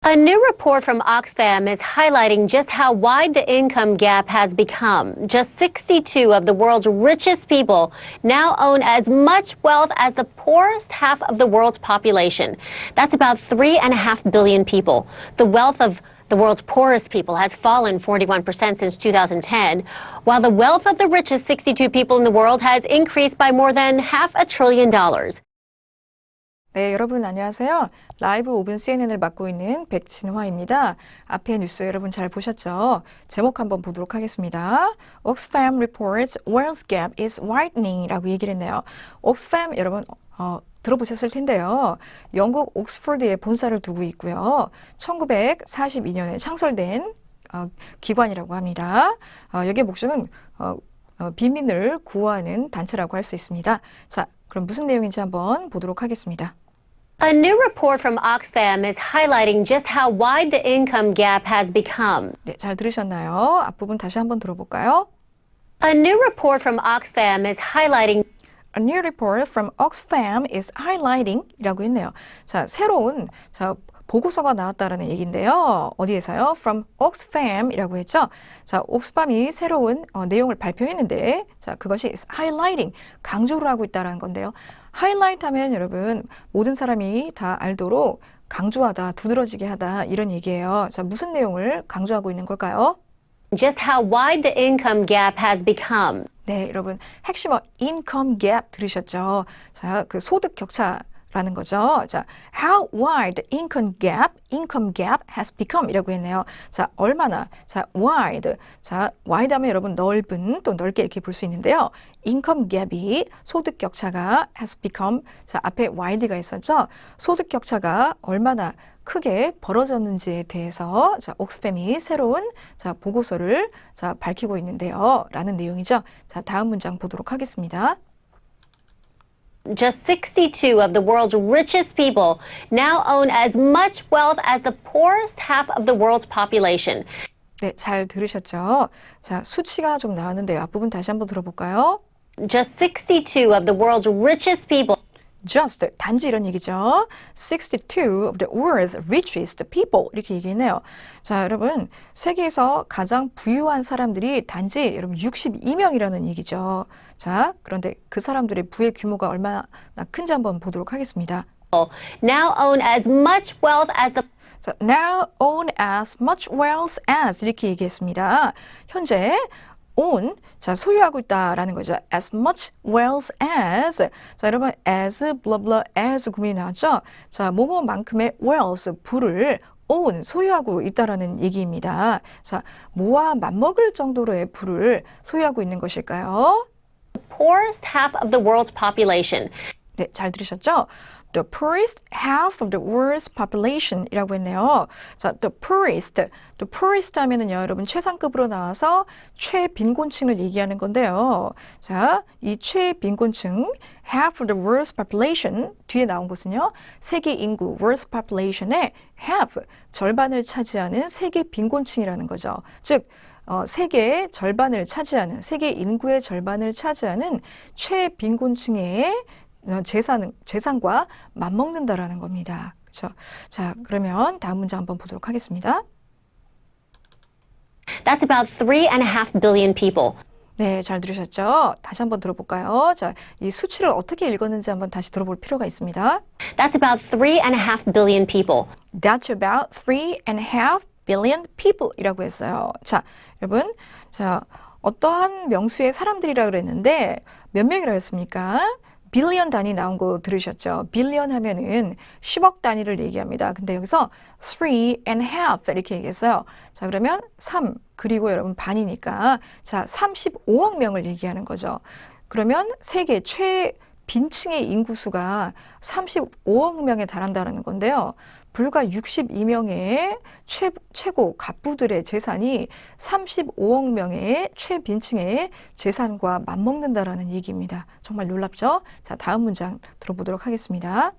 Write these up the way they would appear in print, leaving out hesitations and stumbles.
A new report from Oxfam is highlighting just how wide the income gap has become. Just 62 of the world's richest people now own as much wealth as the poorest half of the world's population. That's about 3.5 billion people. The wealth of the world's poorest people has fallen 41% since 2010, while the wealth of the richest 62 people in the world has increased by more than $500 billion. 네, 여러분 안녕하세요. 라이브 오븐 CNN을 맡고 있는 백진화입니다. 앞에 뉴스 여러분 잘 보셨죠? 제목 한번 보도록 하겠습니다. Oxfam reports wealth gap is widening 라고 얘기를 했네요. Oxfam 여러분 들어보셨을 텐데요. 영국 옥스퍼드에 본사를 두고 있고요. 1942년에 창설된 기관이라고 합니다. 여기의 목적은 빈민을 구호하는 단체라고 할 수 있습니다. 자, 그럼 무슨 내용인지 한번 보도록 하겠습니다. A new report from Oxfam is highlighting just how wide the income gap has become. 네, 잘 들으셨나요? 앞부분 다시 한번 들어볼까요? A new report from Oxfam is highlighting A new report from Oxfam is highlighting 이라고 했네요. 자, 새로운 보고서가 나왔다라는 얘기인데요. 어디에서요? From Oxfam 이라고 했죠. 자, 옥스팜이 새로운 내용을 발표했는데, 자, 그것이 is highlighting, 강조를 하고 있다라는 건데요. highlight 하면 여러분, 모든 사람이 다 알도록 강조하다, 두드러지게 하다, 이런 얘기예요. 자, 무슨 내용을 강조하고 있는 걸까요? just how wide the income gap has become. 네, 여러분, 핵심어 income gap 들으셨죠? 자, 그 소득 격차 라는 거죠. 자, how wide the income gap has become 이라고 했네요. 자, 얼마나, 자, wide. 자, wide 하면 여러분 넓은, 또 넓게 이렇게 볼 수 있는데요. income gap이 소득 격차가 has become, 자, 앞에 wide가 있었죠. 소득 격차가 얼마나 크게 벌어졌는지에 대해서 자, 옥스팸이 새로운 보고서를 밝히고 있는데요. 라는 내용이죠. 자, 다음 문장 보도록 하겠습니다. Just 62 of the world's richest people now own as much wealth as the poorest half of the world's population. 네, 잘 들으셨죠? 자, 수치가 좀 나왔는데요. 앞부분 다시 한번 들어볼까요? Just 62 of the world's richest people. Just, 단지 이런 얘기죠. 62 of the world's richest people 이렇게 얘기했네요. 자, 여러분, 세계에서 가장 부유한 사람들이 단지 여러분 62명이라는 얘기죠. 자, 그런데 그 사람들의 부의 규모가 얼마나 큰지 한번 보도록 하겠습니다. Now own as much wealth as the 자, now own as much wealth as 이렇게 얘기했습니다. 현재 own, 자, 소유하고 있다라는 거죠. as much wealth as. 자, 여러분, as, blah, blah, as 구문이 나왔죠? 자, 뭐뭐만큼의 wealth, 부를 own, 소유하고 있다라는 얘기입니다. 자, 뭐와 맞먹을 정도로의 부를 소유하고 있는 것일까요? poorest half of the world's population. 네, 잘 들으셨죠? The poorest half of the world's population 이라고 했네요. 자, the poorest 하면은요, 여러분, 최상급으로 나와서 최빈곤층을 얘기하는 건데요. 자, 이 최빈곤층, half of the world's population, 뒤에 나온 것은요, 세계 인구, world's population의 half, 절반을 차지하는 세계 빈곤층이라는 거죠. 즉, 세계의 절반을 차지하는, 세계 인구의 절반을 차지하는 최빈곤층의 재산과 맞먹는다라는 겁니다. 그렇죠? 자, 그러면 다음 문장 한번 보도록 하겠습니다. That's about 3.5 billion people. 네, 잘 들으셨죠? 다시 한번 들어볼까요? 자, 이 수치를 어떻게 읽었는지 한번 다시 들어볼 필요가 있습니다. That's about 3.5 billion people. That's about 3.5 billion people 이라고 했어요. 자, 여러분, 자, 어떠한 명수의 사람들이라 그랬는데 몇 명이라고 했습니까? 빌리언 단위 나온 거 들으셨죠? 빌리언 하면은 10억 단위를 얘기합니다. 근데 여기서 3.5 이렇게 얘기했어요. 자, 그러면 3 그리고 여러분 반이니까 자, 35억 명을 얘기하는 거죠. 그러면 세계 최빈층의 인구수가 35억 명에 달한다는 건데요. 불과 62명의 최고 갑부들의 재산이 35억 명의 최빈층의 재산과 맞먹는다라는 얘기입니다. 정말 놀랍죠? 자, 다음 문장 들어보도록 하겠습니다.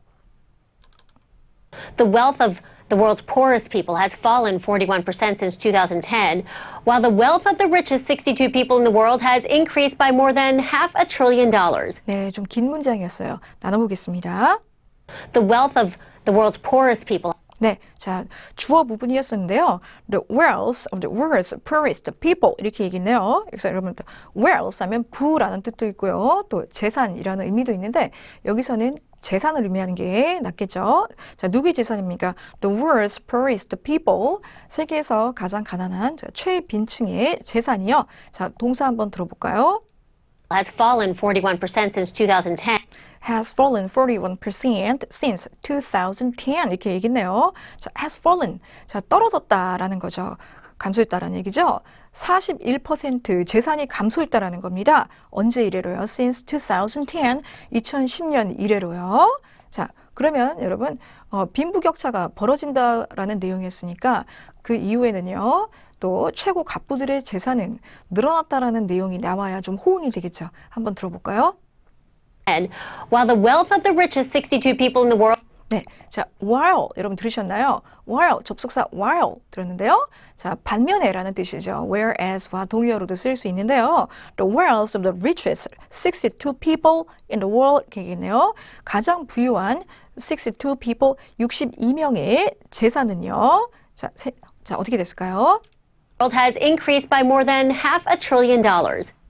The wealth of the world's poorest people has fallen 41% since 2010, while the wealth of the richest 62 people in the world has increased by more than $500 billion. 네, 좀 긴 문장이었어요. 나눠보겠습니다. The wealth of the world's poorest people 네, 자, 주어 부분이었었는데요. The wealth of the world's poorest people 이렇게 얘기했네요. 그래서 여러분, wealth 하면 부라는 뜻도 있고요. 또 재산이라는 의미도 있는데 여기서는 재산을 의미하는 게 낫겠죠. 자, 누구의 재산입니까? The world's poorest people. 세계에서 가장 가난한 최빈층의 재산이요. 자, 동사 한번 들어볼까요? has fallen 41% since 2010. has fallen 41% since 2010 이렇게 얘기했네요. 자, has fallen. 자, 떨어졌다라는 거죠. 감소했다라는 얘기죠. 41% 재산이 감소했다라는 겁니다. 언제 이래로요? Since 2010, 2010년 이래로요. 자, 그러면 여러분 빈부격차가 벌어진다라는 내용이었으니까 그 이후에는요. 또 최고 갑부들의 재산은 늘어났다라는 내용이 나와야 좀 호응이 되겠죠. 한번 들어볼까요? And while the wealth of the richest 62 people in the world 네, 자, while 여러분 들으셨나요? while 접속사 while 들었는데요. 자, 반면에라는 뜻이죠. whereas와 동의어로도 쓸 수 있는데요. The wealth of the richest 62 people in the world 이렇게 얘기했네요. 가장 부유한 62 people 62명의 재산은요. 자, 어떻게 됐을까요? has increased by more than $500 billion.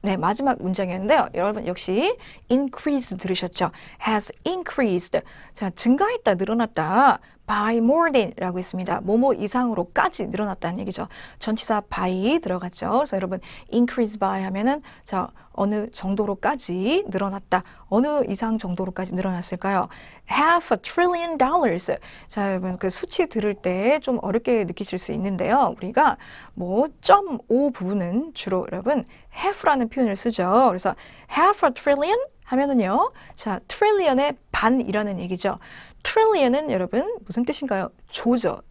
네, 마지막 문장이었는데요. 여러분 역시 increase 들으셨죠? has increased. 자, 증가했다, 늘어났다. by more than이라고 했습니다. 뭐뭐 이상으로까지 늘어났다는 얘기죠. 전치사 by 들어갔죠. 그래서 여러분 increase by 하면은 자, 어느 정도로까지 늘어났다. 어느 이상 정도로까지 늘어났을까요? $500 billion. 자, 여러분 그 수치 들을 때 좀 어렵게 느끼실 수 있는데요. 우리가 뭐 .5 부분은 주로 여러분 half라는 표현을 쓰죠. 그래서 $500 billion 하면은요. 자, trillion의 반이라는 얘기죠. trillion은 여러분 무슨 뜻인가요? 조죠.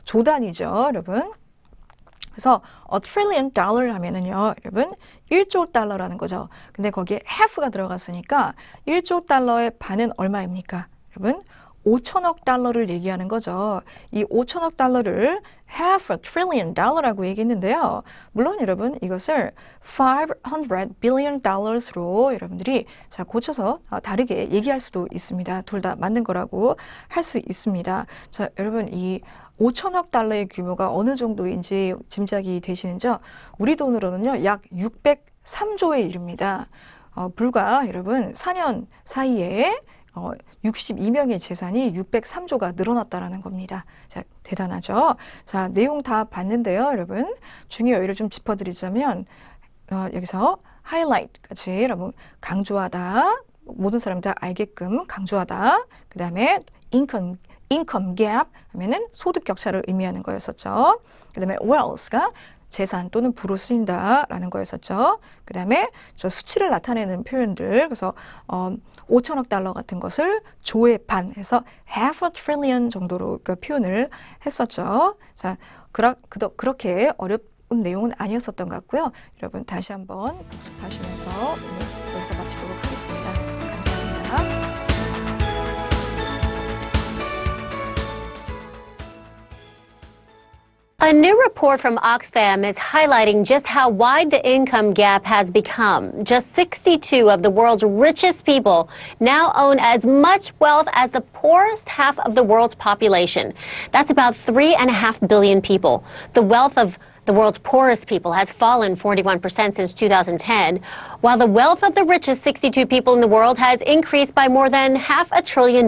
조단이죠, 여러분. 그래서 a trillion dollar 하면은요, 여러분 1조 달러라는 거죠. 근데 거기에 half가 들어갔으니까 1조 달러의 반은 얼마입니까? 여러분 5천억 달러를 얘기하는 거죠. 이 5천억 달러를 $500 billion라고 얘기했는데요. 물론 여러분 이것을 $500 billion로 여러분들이 자 고쳐서 다르게 얘기할 수도 있습니다. 둘 다 맞는 거라고 할 수 있습니다. 자, 여러분 이 5천억 달러의 규모가 어느 정도인지 짐작이 되시는지요? 우리 돈으로는요, 약 603조에 이릅니다. 불과 여러분 4년 사이에 62명의 재산이 603조가 늘어났다라는 겁니다. 자, 대단하죠? 자, 내용 다 봤는데요, 여러분. 중요한 좀 짚어드리자면, 여기서 하이라이트까지 여러분 강조하다, 모든 사람 다 알게끔 강조하다. 그 다음에 income gap 하면은 소득 격차를 의미하는 거였었죠. 그 다음에 wealth가 재산 또는 부로 쓰인다라는 거였었죠. 그 다음에 저 수치를 나타내는 표현들, 그래서 5천억 달러 같은 것을 조의 반 해서 $500 billion 정도로 그 표현을 했었죠. 자, 그렇게 어려운 내용은 아니었었던 것 같고요. 여러분 다시 한번 복습하시면서 오늘 여기서 마치도록 하겠습니다. 감사합니다. A new report from Oxfam is highlighting just how wide the income gap has become. Just 62 of the world's richest people now own as much wealth as the poorest half of the world's population. That's about 3.5 billion people. The wealth of the world's poorest people has fallen 41% since 2010, while the wealth of the richest 62 people in the world has increased by more than $500 billion.